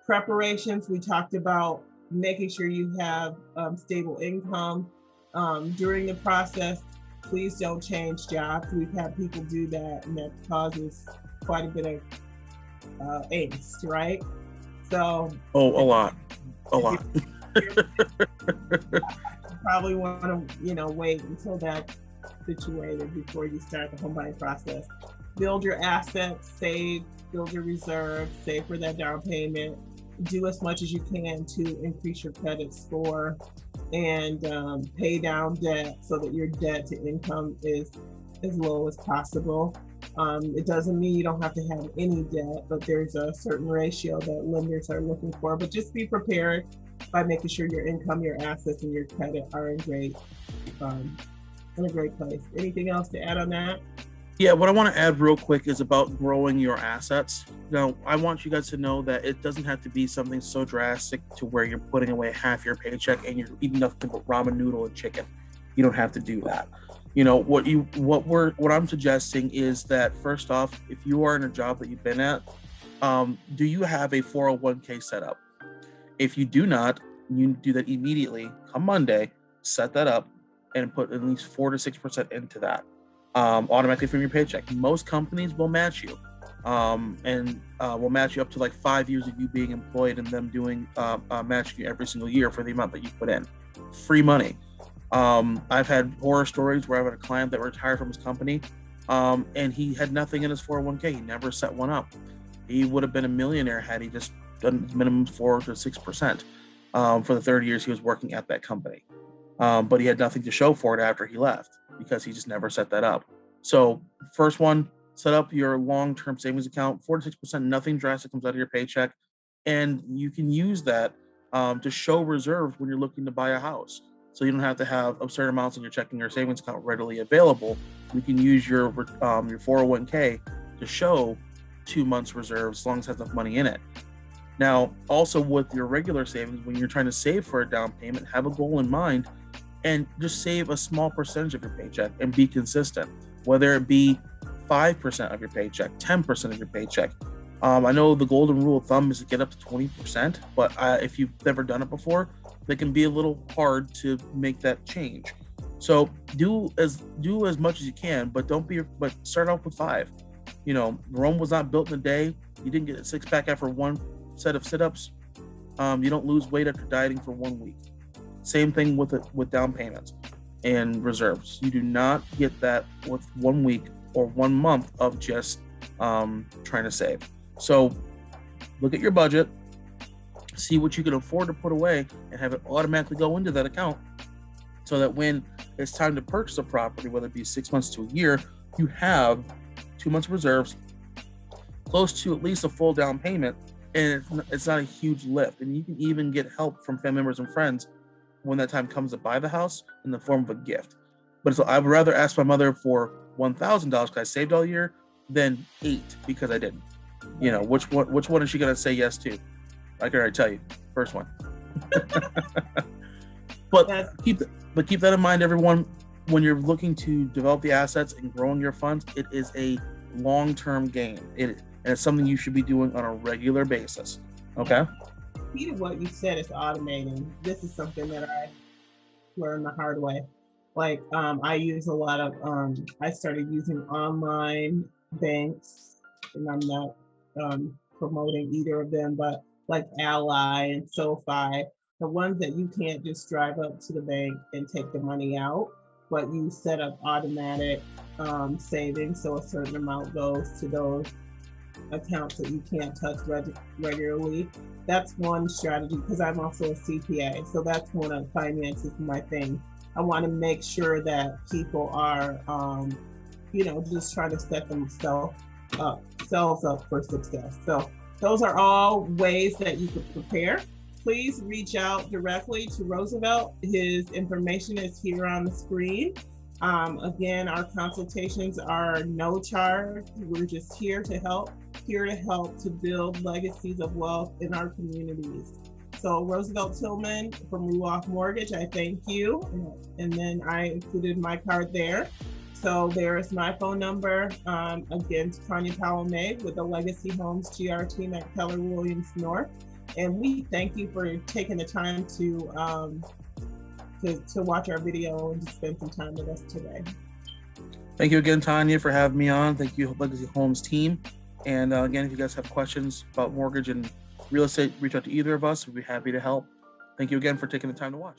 Preparations, we talked about making sure you have stable income during the process. Please don't change jobs. We've had people do that, and that causes quite a bit of angst, right? So Oh, a if, lot, a if lot. you're probably want to, wait until that's situated before you start the home buying process. Build your assets, save, build your reserves, save for that down payment. Do as much as you can to increase your credit score and pay down debt so that your debt to income is as low as possible. It doesn't mean you don't have to have any debt, but there's a certain ratio that lenders are looking for. But just be prepared by making sure your income, your assets, and your credit are um, in a great place. Anything else to add on that? Yeah, what I want to add real quick is about growing your assets. Now, I want you guys to know that it doesn't have to be something so drastic to where you're putting away half your paycheck and you're eating nothing but ramen noodle and chicken. You don't have to do that. What I'm suggesting is that first off, if you are in a job that you've been at, do you have a 401k set up? If you do not, you do that immediately. Come Monday, set that up and put at least 4 to 6% into that automatically from your paycheck. Most companies will match you and will match you up to like 5 years of you being employed and them doing matching you every single year for the amount that you put in. Free money. I've had horror stories where I've had a client that retired from his company and he had nothing in his 401k. He never set one up. He would have been a millionaire had he just done minimum 4 to 6% for the 30 years he was working at that company. But he had nothing to show for it after he left because he just never set that up. So first one, set up your long-term savings account, 4 to 6%, nothing drastic comes out of your paycheck. And you can use that to show reserves when you're looking to buy a house. So you don't have to have absurd amounts in your checking or savings account readily available. You can use your 401k to show 2 months reserves as long as it has enough money in it. Now, also with your regular savings, when you're trying to save for a down payment, have a goal in mind and just save a small percentage of your paycheck and be consistent, whether it be 5% of your paycheck, 10% of your paycheck. I know the golden rule of thumb is to get up to 20%, but if you've never done it before, it can be a little hard to make that change. So do as much as you can, but but start off with 5. Rome was not built in a day. You didn't get a 6-pack after one set of sit-ups. You don't lose weight after dieting for 1 week. Same thing with down payments and reserves. You do not get that with 1 week or 1 month of just trying to save. So look at your budget, see what you can afford to put away, and have it automatically go into that account so that when it's time to purchase a property, whether it be 6 months to a year, you have 2 months reserves, close to at least a full down payment, and it's not a huge lift. And you can even get help from family members and friends when that time comes to buy the house in the form of a gift. But I would rather ask my mother for $1,000 because I saved all year than 8 because I didn't. Which one is she gonna say yes to? I can already tell you, first one. But keep that in mind, everyone. When you're looking to develop the assets and growing your funds, it is a long-term game. And it's something you should be doing on a regular basis. Okay. Key to what you said is automating. This is something that I learned the hard way. Like I use a lot of I started using online banks, and I'm not promoting either of them, but like Ally and SoFi, the ones that you can't just drive up to the bank and take the money out, but you set up automatic savings, so a certain amount goes to those accounts that you can't touch regularly. That's one strategy, because I'm also a CPA, so that's one of finances my thing. I want to make sure that people are just trying to set themselves up for success. So those are all ways that you could prepare. Please reach out directly to Roosevelt. His information is here on the screen. Again, our consultations are no charge. We're just here to help to build legacies of wealth in our communities. So Roosevelt Tillman from Ruoff Mortgage, I thank you. And then I included my card there. So there is my phone number. Again, Tanya Powell May with the Legacy Homes GR team at Keller Williams North. And we thank you for taking the time to watch our video and to spend some time with us today. Thank you again, Tanya, for having me on. Thank you, Legacy Homes team. And again, if you guys have questions about mortgage and real estate, reach out to either of us. We'd be happy to help. Thank you again for taking the time to watch.